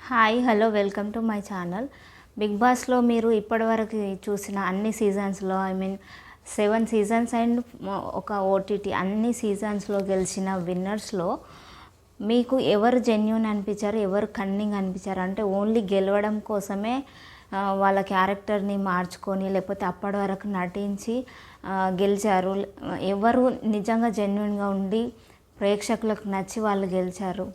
Hi hello welcome to my channel. Bigg బాస్లో మీరు ఇప్పటివరకు చూసిన అన్ని సీజన్స్లో సెవెన్ సీజన్స్ అండ్ ఒక ఓటీటీ అన్ని సీజన్స్లో గెలిచిన విన్నర్స్లో మీకు ఎవరు జెన్యూన్ అనిపించారు, ఎవరు కన్నింగ్ అనిపించారు? అంటే ఓన్లీ గెలవడం కోసమే వాళ్ళ క్యారెక్టర్ని మార్చుకొని లేకపోతే అప్పటి వరకు నటించి గెలిచారు, ఎవరు నిజంగా జెన్యూన్గా ఉండి ప్రేక్షకులకు నచ్చి వాళ్ళు గెలిచారు?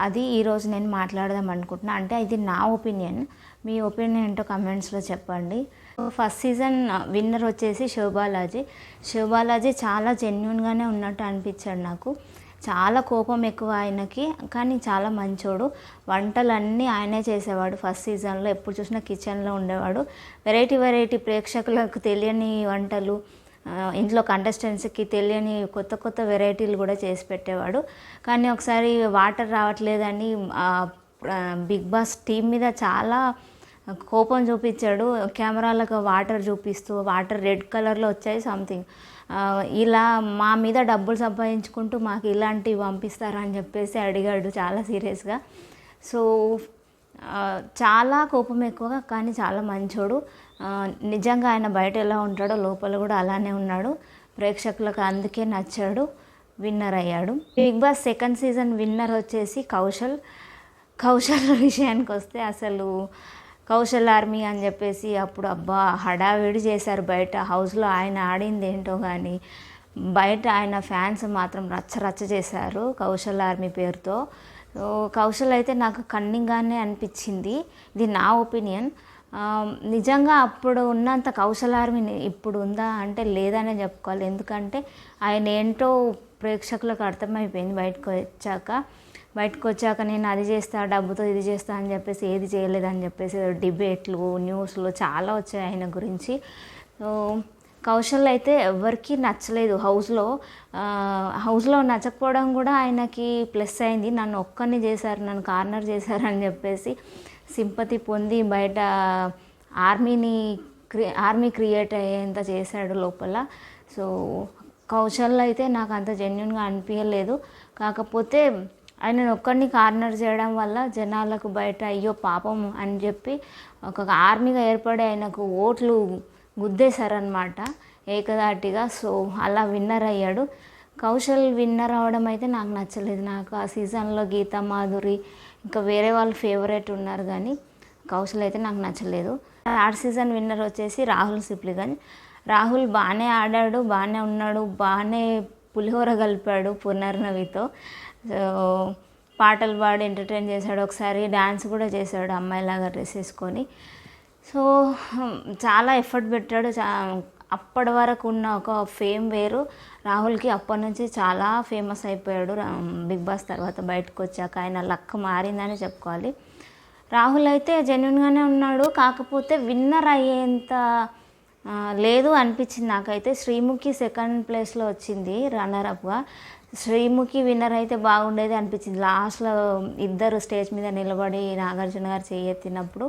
అది ఈరోజు నేను మాట్లాడదాం అనుకుంటున్నా. అంటే ఇది నా ఒపీనియన్, మీ ఒపీనియన్ ఏంటో కమెంట్స్లో చెప్పండి. ఫస్ట్ సీజన్ విన్నర్ వచ్చేసి శివబాలాజీ చాలా జెన్యున్గానే ఉన్నట్టు అనిపించాడు నాకు. చాలా కోపం ఎక్కువ ఆయనకి, కానీ చాలా మంచోడు. వంటలన్నీ ఆయనే చేసేవాడు. ఫస్ట్ సీజన్లో ఎప్పుడు చూసినా కిచెన్లో ఉండేవాడు. వెరైటీ ప్రేక్షకులకు తెలియని వంటలు, ఇంట్లో కంటెస్టెంట్స్కి తెలియని కొత్త వెరైటీలు కూడా చేసి పెట్టేవాడు. కానీ ఒకసారి వాటర్ రావట్లేదని బిగ్ బాస్ టీం మీద చాలా కోపం చూపించాడు. కెమెరాలకు వాటర్ చూపిస్తూ వాటర్ రెడ్ కలర్లో వచ్చాయి సంథింగ్. ఇలా మా మీద డబ్బులు సంపాదించుకుంటూ మాకు ఇలాంటివి పంపిస్తారా అని చెప్పేసి అడిగాడు చాలా సీరియస్గా. సో చాలా కోపం ఎక్కువ, కానీ చాలా మంచోడు. నిజంగా ఆయన బయట ఎలా ఉంటాడో లోపల కూడా అలానే ఉన్నాడు. ప్రేక్షకులకు అందుకే నచ్చాడు, విన్నర్ అయ్యాడు. Bigg Boss second season winner వచ్చేసి కౌశల్ విషయానికి వస్తే, అసలు కౌశల్ ఆర్మీ అని చెప్పేసి అప్పుడు హడావిడి చేశారు బయట. హౌస్లో ఆయన ఆడింది ఏంటో కానీ బయట ఆయన ఫ్యాన్స్ మాత్రం రచ్చ చేశారు కౌశల్ ఆర్మీ పేరుతో. కౌశల్ అయితే నాకు కన్నింగ్గానే అనిపించింది, ఇది నా ఒపీనియన్. నిజంగా అప్పుడు ఉన్నంత కౌశల్ ఆర్మీ ఇప్పుడు ఉందా అంటే లేదనే చెప్పుకోవాలి. ఎందుకంటే ఆయన ఏంటో ప్రేక్షకులకు అర్థమైపోయింది బయటకు వచ్చాక నేను అది చేస్తా, డబ్బుతో ఇది చేస్తా అని చెప్పేసి ఏది చేయలేదని చెప్పేసి డిబేట్లు, న్యూస్లు చాలా వచ్చాయి ఆయన గురించి. సో కౌశల్ అయితే ఎవరికి నచ్చలేదు హౌస్లో నచ్చకపోవడం కూడా ఆయనకి ప్లస్ అయింది. నన్ను ఒక్కరిని చేశారు, నన్ను కార్నర్ చేశారు అని చెప్పేసి సింపతి పొంది బయట ఆర్మీ క్రియేట్ అయ్యేంత చేశాడు లోపల. సో కౌశల్ అయితే నాకు అంత జెన్యున్గా అనిపించలేదు. కాకపోతే ఆయనను ఒక్కడిని కార్నర్ చేయడం వల్ల జనాలకు బయట అయ్యో పాపం అని చెప్పి ఒక ఆర్మీగా ఏర్పడి ఆయనకు ఓట్లు గుద్దేశారనమాట ఏకదాటిగా. సో అలా విన్నర్ అయ్యాడు. కౌశల్ విన్నర్ అవ్వడం అయితే నాకు నచ్చలేదు. నాకు ఆ సీజన్లో గీతా మాధురి ఇంకా వేరే వాళ్ళు ఫేవరెట్ ఉన్నారు, కానీ కౌశల్ అయితే నాకు నచ్చలేదు. థర్డ్ సీజన్ విన్నర్ వచ్చేసి రాహుల్ సిప్లిగంజ్. రాహుల్ బాగానే ఆడాడు, బాగానే ఉన్నాడు, బాగానే పులిహోర కలిపాడు పునర్నవితో. సో పాటలు పాడి ఎంటర్టైన్ చేశాడు, ఒకసారి డ్యాన్స్ కూడా చేశాడు అమ్మాయిలాగా డ్రెస్ వేసుకొని. సో చాలా ఎఫర్ట్ పెట్టాడు. అప్పటి వరకు ఉన్న ఒక ఫేమ్ వేరు రాహుల్కి. అప్పటి నుంచి చాలా ఫేమస్ అయిపోయాడు. బిగ్ బాస్ తర్వాత బయటకు వచ్చాక ఆయన లక్ మారిందని చెప్పుకోవాలి. రాహుల్ అయితే జెన్యున్గానే ఉన్నాడు, కాకపోతే విన్నర్ అయ్యేంత లేదు అనిపించింది నాకైతే. శ్రీముఖి సెకండ్ ప్లేస్లో వచ్చింది రన్నర్అప్గా. శ్రీముఖి విన్నర్ అయితే బాగుండేది అనిపించింది. లాస్ట్లో ఇద్దరు స్టేజ్ మీద నిలబడి నాగార్జున గారు చేయెత్తినప్పుడు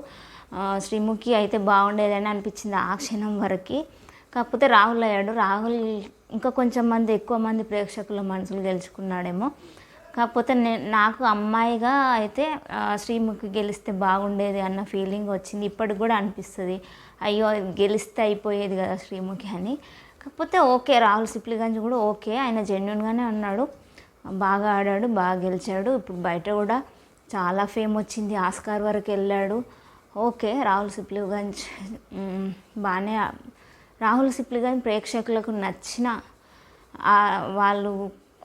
శ్రీముఖి అయితే బాగుండేదని అనిపించింది ఆ క్షణం వరకు. కాకపోతే రాహుల్ అయ్యాడు. రాహుల్ ఇంకా కొంచెం ఎక్కువ మంది ప్రేక్షకుల మనసులు గెలుచుకున్నాడేమో. కాకపోతే నాకు అమ్మాయిగా అయితే శ్రీముఖి గెలిస్తే బాగుండేది అన్న ఫీలింగ్ వచ్చింది. ఇప్పటికి కూడా అనిపిస్తుంది, అయ్యో గెలిస్తే అయిపోయేది కదా శ్రీముఖి అని. కాకపోతే ఓకే, రాహుల్ సిప్లిగంజ్ కూడా ఓకే, ఆయన జెన్యున్గానే ఉన్నాడు, బాగా ఆడాడు, బాగా గెలిచాడు. ఇప్పుడు బయట కూడా చాలా ఫేమ్ వచ్చింది, ఆస్కార్ వరకు వెళ్ళాడు. ఓకే, రాహుల్ సిప్లిగంజ్ బాగానే. రాహుల్ సిప్లిగంజ్ ప్రేక్షకులకు నచ్చిన వాళ్ళు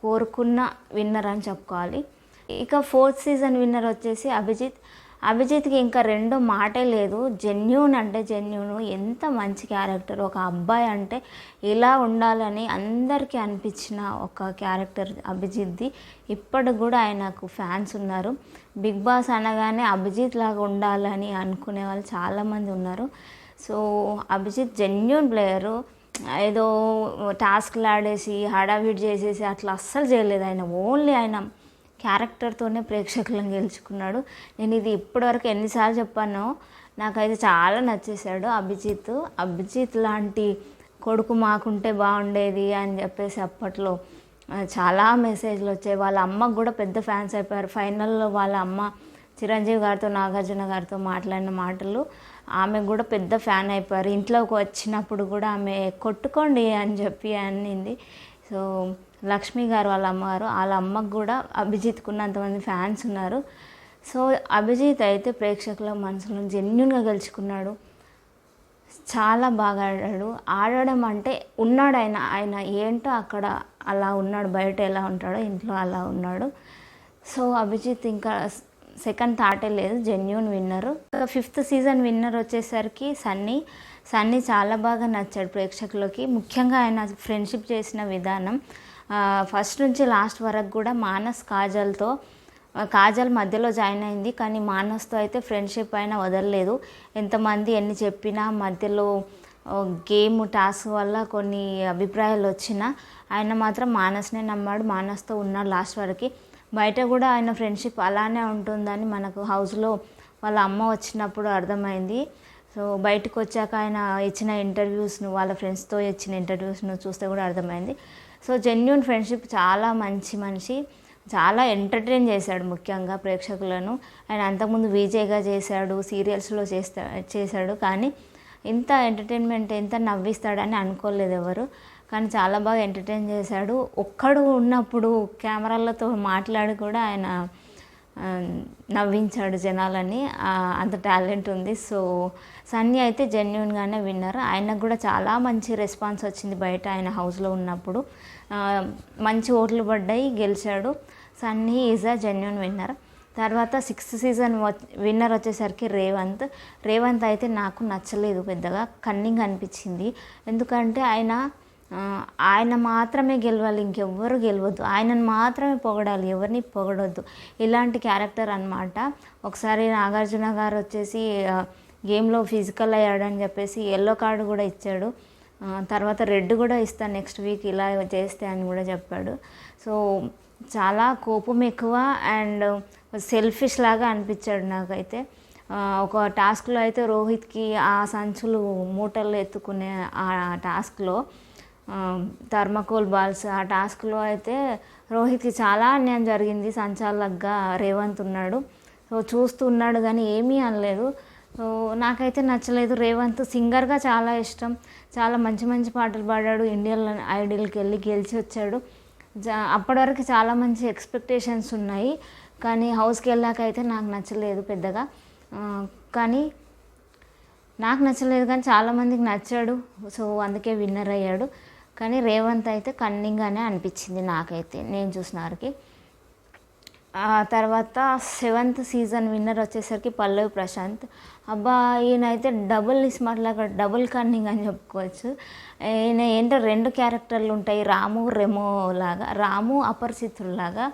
కోరుకున్న విన్నర్ అని చెప్పుకోవాలి. ఇక ఫోర్త్ సీజన్ విన్నర్ వచ్చేసి అభిజిత్కి ఇంకా రెండో మాటే లేదు. జెన్యూన్ అంటే జెన్యూన్, ఎంత మంచి క్యారెక్టర్. ఒక అబ్బాయి అంటే ఇలా ఉండాలని అందరికీ అనిపించిన ఒక క్యారెక్టర్ అభిజిత్ది. ఇప్పటికి కూడా ఆయనకు ఫ్యాన్స్ ఉన్నారు. బిగ్ బాస్ అనగానే అభిజిత్ లాగా ఉండాలని అనుకునే వాళ్ళు చాలామంది ఉన్నారు. So Abhijeet genuine player. ఏదో టాస్క్లు ఆడేసి హడావిడి చేసేసి అట్లా అస్సలు చేయలేదు. ఆయన ఓన్లీ ఆయన క్యారెక్టర్తోనే ప్రేక్షకులను గెలుచుకున్నాడు. నేను ఇది ఇప్పటివరకు ఎన్నిసార్లు చెప్పానో, నాకైతే చాలా నచ్చేసాడు అభిజిత్ లాంటి కొడుకు మాకుంటే బాగుండేది అని చెప్పేసి అప్పట్లో చాలా మెసేజ్లు వచ్చాయి. వాళ్ళ అమ్మకు కూడా పెద్ద ఫ్యాన్స్ అయిపోయారు. ఫైనల్లో వాళ్ళ అమ్మ చిరంజీవి గారితో నాగార్జున గారితో మాట్లాడిన మాటలు ఆమె కూడా పెద్ద ఫ్యాన్ అయిపోయారు. ఇంట్లోకి వచ్చినప్పుడు కూడా ఆమె కొట్టుకోండి అని చెప్పి అనింది. సో లక్ష్మి గారు వాళ్ళ అమ్మగారు, వాళ్ళ అమ్మకు కూడా అభిజిత్కు ఉన్నంతమంది ఫ్యాన్స్ ఉన్నారు. సో అభిజిత్ అయితే ప్రేక్షకుల మనసులో జెన్యున్గా గెలుచుకున్నాడు. చాలా బాగా ఆడాడు. ఆడడం అంటే ఉన్నాడు ఆయన ఏంటో అక్కడ అలా ఉన్నాడు, బయట ఎలా ఉంటాడో ఇంట్లో అలా ఉన్నాడు. సో అభిజిత్ ఇంకా సెకండ్ థాటే లేదు, జెన్యూన్ విన్నరు. 5th సీజన్ విన్నర్ వచ్చేసరికి సన్నీ చాలా బాగా నచ్చాడు ప్రేక్షకులకి. ముఖ్యంగా ఆయన ఫ్రెండ్షిప్ చేసిన విధానం, ఫస్ట్ నుంచి లాస్ట్ వరకు కూడా కాజల్ మధ్యలో జాయిన్ అయింది, కానీ మానస్తో అయితే ఫ్రెండ్షిప్ అయినా వదలలేదు. ఎంతమంది ఎన్ని చెప్పినా మధ్యలో గేమ్ టాస్క్ వల్ల కొన్ని అభిప్రాయాలు వచ్చినా ఆయన మాత్రం మానస్నే నమ్మాడు, మానస్తో ఉన్నాడు లాస్ట్ వరకు. బయట కూడా ఆయన ఫ్రెండ్షిప్ అలానే ఉంటుందని మనకు హౌస్లో వాళ్ళ అమ్మ వచ్చినప్పుడు అర్థమైంది. సో బయటకు వచ్చాక ఆయన ఇచ్చిన ఇంటర్వ్యూస్ను, వాళ్ళ ఫ్రెండ్స్తో ఇచ్చిన ఇంటర్వ్యూస్ను చూస్తే కూడా అర్థమైంది. సో జెన్యూన్ ఫ్రెండ్షిప్, చాలా మంచి మనిషి, చాలా ఎంటర్టైన్ చేశాడు ముఖ్యంగా ప్రేక్షకులను. ఆయన అంతకుముందు విజేగా చేశాడు, సీరియల్స్లో చేశాడు, కానీ ఇంత ఎంటర్టైన్మెంట్, ఎంత నవ్విస్తాడని అనుకోలేదు ఎవరు. కానీ చాలా బాగా ఎంటర్టైన్ చేశాడు. ఒక్కడు ఉన్నప్పుడు కెమెరాలతో మాట్లాడి కూడా ఆయన నవ్వించాడు జనాలని, అంత టాలెంట్ ఉంది. సో సన్నీ అయితే జెన్యున్గానే విన్నర్. ఆయనకు కూడా చాలా మంచి రెస్పాన్స్ వచ్చింది బయట ఆయన హౌస్లో ఉన్నప్పుడు. మంచి ఓట్లు పడ్డాయి, గెలిచాడు. Sunny is a genuine winner. తర్వాత 6th సీజన్ విన్నర్ వచ్చేసరికి రేవంత్ అయితే నాకు నచ్చలేదు, పెద్దగా కన్నింగ్ అనిపించింది. ఎందుకంటే ఆయన మాత్రమే గెలవాలి, ఇంకెవ్వరు గెలవద్దు, ఆయనను మాత్రమే పొగడాలి, ఎవరిని పొగడొద్దు, ఇలాంటి క్యారెక్టర్ అనమాట. ఒకసారి నాగార్జున గారు వచ్చేసి గేమ్లో ఫిజికల్ అయ్యాడని చెప్పేసి ఎల్లో కార్డు కూడా ఇచ్చాడు. తర్వాత రెడ్ కూడా ఇస్తాను నెక్స్ట్ వీక్ ఇలా చేస్తే అని కూడా చెప్పాడు. సో చాలా కోపం ఎక్కువ అండ్ సెల్ఫిష్ లాగా అనిపించాడు నాకైతే. ఒక టాస్క్లో అయితే రోహిత్కి ఆ సంచులు మూటలు ఎత్తుకునే ఆ టాస్క్లో, థర్మకోల్ బాల్స్ ఆ టాస్క్లో అయితే రోహిత్కి చాలా అన్యాయం జరిగింది. సంచాలకుగా రేవంత్ ఉన్నాడు. సో చూస్తున్నాడు కానీ ఏమీ అనలేదు. సో నాకైతే నచ్చలేదు. రేవంత్ సింగర్గా చాలా ఇష్టం, చాలా మంచి మంచి పాటలు పాడాడు, ఇండియన్ ఐడల్కి వెళ్ళి గెలిచి వచ్చాడు. అప్పటి వరకు చాలా మంచి ఎక్స్పెక్టేషన్స్ ఉన్నాయి, కానీ హౌస్కి వెళ్ళాక అయితే నాకు నచ్చలేదు పెద్దగా. కానీ నాకు నచ్చలేదు కానీ చాలామందికి నచ్చాడు, సో అందుకే విన్నర్ అయ్యాడు. కానీ రేవంత్ అయితే కన్నింగ్గానే అనిపించింది నాకైతే, నేను చూసిన వారికి. తర్వాత 7th సీజన్ విన్నర్ వచ్చేసరికి పల్లవి ప్రశాంత్. అబ్బా ఈయనైతే డబుల్ స్మార్ట్ లాగా, డబుల్ కన్నింగ్ అని చెప్పుకోవచ్చు. ఈయన ఏంటో 2 క్యారెక్టర్లు ఉంటాయి, రాము రెమో లాగా. రాము అపరిచితుడులాగా,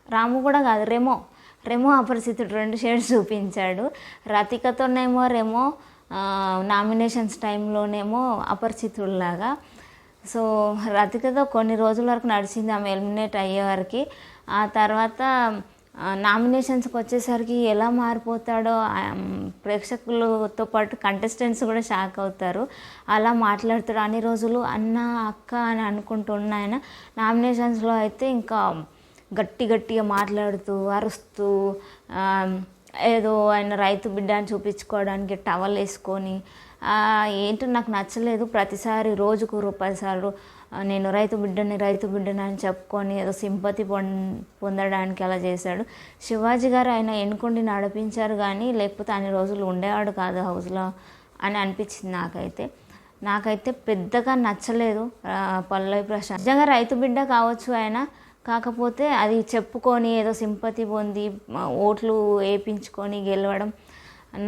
రాము కూడా కాదు, రెమో అపరిచితుడు, 2 షేడ్స్ చూపించాడు. రతికతోనేమో రెమో, నామినేషన్స్ టైంలోనేమో అపరిచితుడులాగా. సో రతికతో కొన్ని రోజుల వరకు నడిచింది ఆమె ఎలిమినేట్ అయ్యే వరకు. ఆ తర్వాత నామినేషన్స్కి వచ్చేసరికి ఎలా మారిపోతాడో ప్రేక్షకులతో పాటు కంటెస్టెంట్స్ కూడా షాక్ అవుతారు. అలా మాట్లాడుతాడు. అన్ని రోజులు అన్న అక్క అని అనుకుంటున్న ఆయన నామినేషన్స్లో అయితే ఇంకా గట్టిగా మాట్లాడుతూ అరుస్తూ, ఏదో ఆయన రైతు బిడ్డ అని చూపించుకోవడానికి టవల్ వేసుకొని, ఏంటో నాకు నచ్చలేదు. ప్రతిసారి రోజుకు 10 సార్లు నేను రైతు బిడ్డని అని చెప్పుకొని ఏదో సింపతి పొందడానికి అలా చేశాడు. శివాజీ గారు ఆయన ఎన్నుకొని నడిపించారు, కానీ లేకపోతే అన్ని రోజులు ఉండేవాడు కాదు హౌస్లో అని అనిపించింది నాకైతే పెద్దగా నచ్చలేదు పల్లవి ప్రశాంత్. నిజంగా రైతు బిడ్డ కావచ్చు ఆయన, కాకపోతే అది చెప్పుకొని ఏదో సింపతి పొంది ఓట్లు వేయించుకొని గెలవడం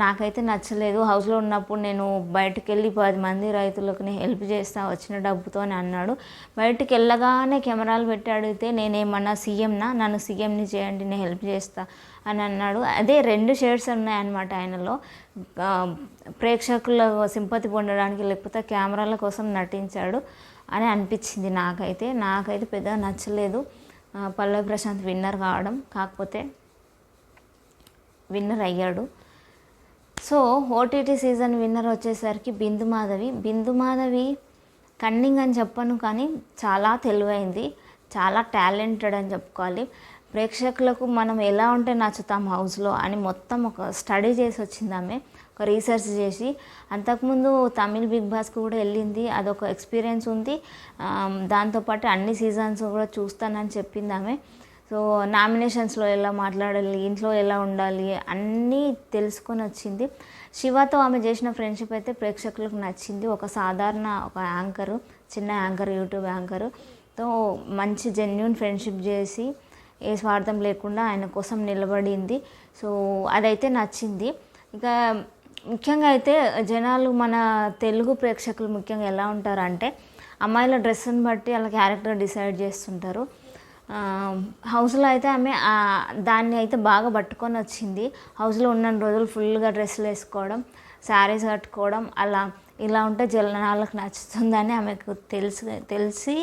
నాకైతే నచ్చలేదు. హౌస్లో ఉన్నప్పుడు నేను బయటకు వెళ్ళి 10 మంది రైతులకు హెల్ప్ చేస్తా వచ్చిన డబ్బుతో అని అన్నాడు. బయటకు వెళ్ళగానే కెమెరాలు పెట్టి అడిగితే నేనేమన్నా సీఎంనా, నన్ను సీఎంని చేయండి, నేను హెల్ప్ చేస్తా అని అన్నాడు. అదే 2 షేడ్స్ ఉన్నాయన్నమాట ఆయనలో. ప్రేక్షకుల సింపతి పొందడానికి లేకపోతే కెమెరాల కోసం నటించాడు అని అనిపించింది నాకైతే పెద్దగా నచ్చలేదు పల్లవి ప్రశాంత్ విన్నర్ కావడం. కాకపోతే విన్నర్ అయ్యాడు. సో ఓటీటీ సీజన్ విన్నర్ వచ్చేసరికి బిందు మాధవి కన్నింగ్ అని చెప్పను, కానీ చాలా తెలివైంది, చాలా టాలెంటెడ్ అని చెప్పుకోవాలి. ప్రేక్షకులకు మనం ఎలా ఉంటే నచ్చుతాం హౌస్లో అని మొత్తం ఒక స్టడీ చేసి వచ్చింది ఆమె, ఒక రీసెర్చ్ చేసి. అంతకుముందు తమిళ్ బిగ్ బాస్కి కూడా వెళ్ళింది, అదొక ఎక్స్పీరియన్స్ ఉంది. దాంతోపాటు అన్ని సీజన్స్ కూడా చూస్తానని చెప్పింది ఆమె. సో నామినేషన్స్లో ఎలా మాట్లాడాలి, ఇంట్లో ఎలా ఉండాలి అన్నీ తెలుసుకొని వచ్చింది. శివతో ఆమె చేసిన ఫ్రెండ్షిప్ అయితే ప్రేక్షకులకు నచ్చింది. ఒక సాధారణ ఒక యాంకరు, చిన్న యాంకర్, యూట్యూబ్ యాంకర్తో మంచి జెన్యూన్ ఫ్రెండ్షిప్ చేసి ఏ స్వార్థం లేకుండా ఆయన కోసం నిలబడింది. సో అదైతే నచ్చింది. ఇక ముఖ్యంగా అయితే జనాలు, మన తెలుగు ప్రేక్షకులు ముఖ్యంగా ఎలా ఉంటారంటే అమ్మాయిల డ్రెస్సుని బట్టి వాళ్ళ క్యారెక్టర్ డిసైడ్ చేస్తుంటారు. హౌస్లో అయితే ఆమె దాన్ని అయితే బాగా పట్టుకొని వచ్చింది. హౌస్లో ఉన్న రోజులు ఫుల్గా డ్రెస్సులు వేసుకోవడం, శారీస్ కట్టుకోవడం, ఇలా ఉంటే జనాలకు నచ్చుతుందని ఆమెకు తెలిసి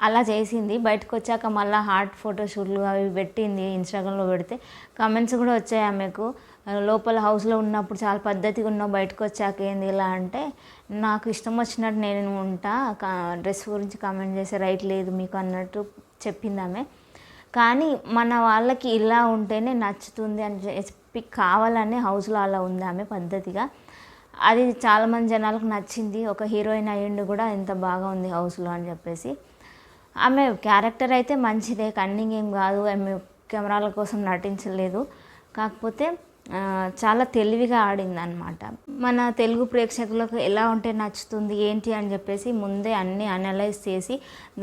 అలా చేసింది. బయటకు వచ్చాక మళ్ళీ హార్ట్ ఫోటోషూట్లు అవి పెట్టింది, ఇన్స్టాగ్రామ్లో పెడితే కమెంట్స్ కూడా వచ్చాయి ఆమెకు. లోపల హౌస్లో ఉన్నప్పుడు చాలా పద్ధతిగా ఉన్నావు, బయటకు వచ్చాక ఏంది ఇలా అంటే, నాకు ఇష్టం వచ్చినట్టు నేను ఉంటా, డ్రెస్ గురించి కామెంట్ చేసే రైట్ లేదు మీకు అన్నట్టు చెప్పింది ఆమె. కానీ మన వాళ్ళకి ఇలా ఉంటేనే నచ్చుతుంది అని చెప్పి కావాలని హౌస్లో అలా ఉంది ఆమె పద్ధతిగా. అది చాలామంది జనాలకు నచ్చింది. ఒక హీరోయిన్ అయ్యిండు కూడా ఎంత బాగా ఉంది హౌస్లో అని చెప్పేసి. ఆమె క్యారెక్టర్ అయితే మంచిదే, కన్నింగ్ ఏం కాదు, ఆమె కెమెరాల కోసం నటించలేదు. కాకపోతే చాలా తెలివిగా ఆడింది అనమాట. మన తెలుగు ప్రేక్షకులకు ఎలా ఉంటే నచ్చుతుంది ఏంటి అని చెప్పేసి ముందే అన్నీ అనలైజ్ చేసి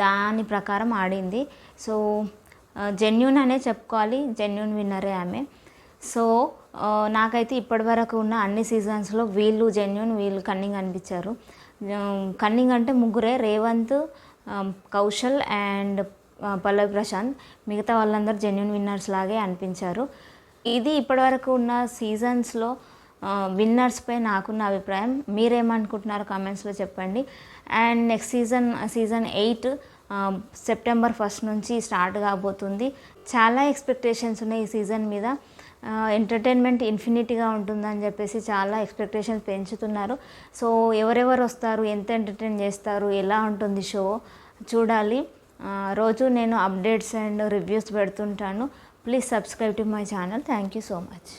దాని ప్రకారం ఆడింది. సో జెన్యూన్ అనే చెప్పుకోవాలి, జెన్యూన్ విన్నరే ఆమె. సో నాకైతే ఇప్పటివరకు ఉన్న అన్ని సీజన్స్లో వీళ్ళు జెన్యూన్, వీళ్ళు కన్నింగ్ అనిపించారు. కన్నింగ్ అంటే ముగ్గురే, రేవంత్, కౌశల్ అండ్ పల్లవి ప్రశాంత్. మిగతా వాళ్ళందరూ జెన్యూన్ విన్నర్స్ లాగే అనిపించారు. ఇది ఇప్పటివరకు ఉన్న సీజన్స్లో విన్నర్స్పై నాకున్న అభిప్రాయం. మీరేమనుకుంటున్నారో కామెంట్స్లో చెప్పండి. అండ్ నెక్స్ట్ సీజన్ 8 సెప్టెంబర్ 1 నుంచి స్టార్ట్ కాబోతుంది. చాలా ఎక్స్పెక్టేషన్స్ ఉన్నాయి ఈ సీజన్ మీద. ఎంటర్టైన్మెంట్ ఇన్ఫినిటీగా ఉంటుందని చెప్పేసి చాలా ఎక్స్పెక్టేషన్స్ పెంచుతున్నారు. సో ఎవరెవరు వస్తారు, ఎంత ఎంటర్టైన్ చేస్తారు, ఎలా ఉంటుంది షో చూడాలి. రోజు నేను అప్డేట్స్ అండ్ రివ్యూస్ పెడుతుంటాను. Please subscribe to my channel. Thank you so much.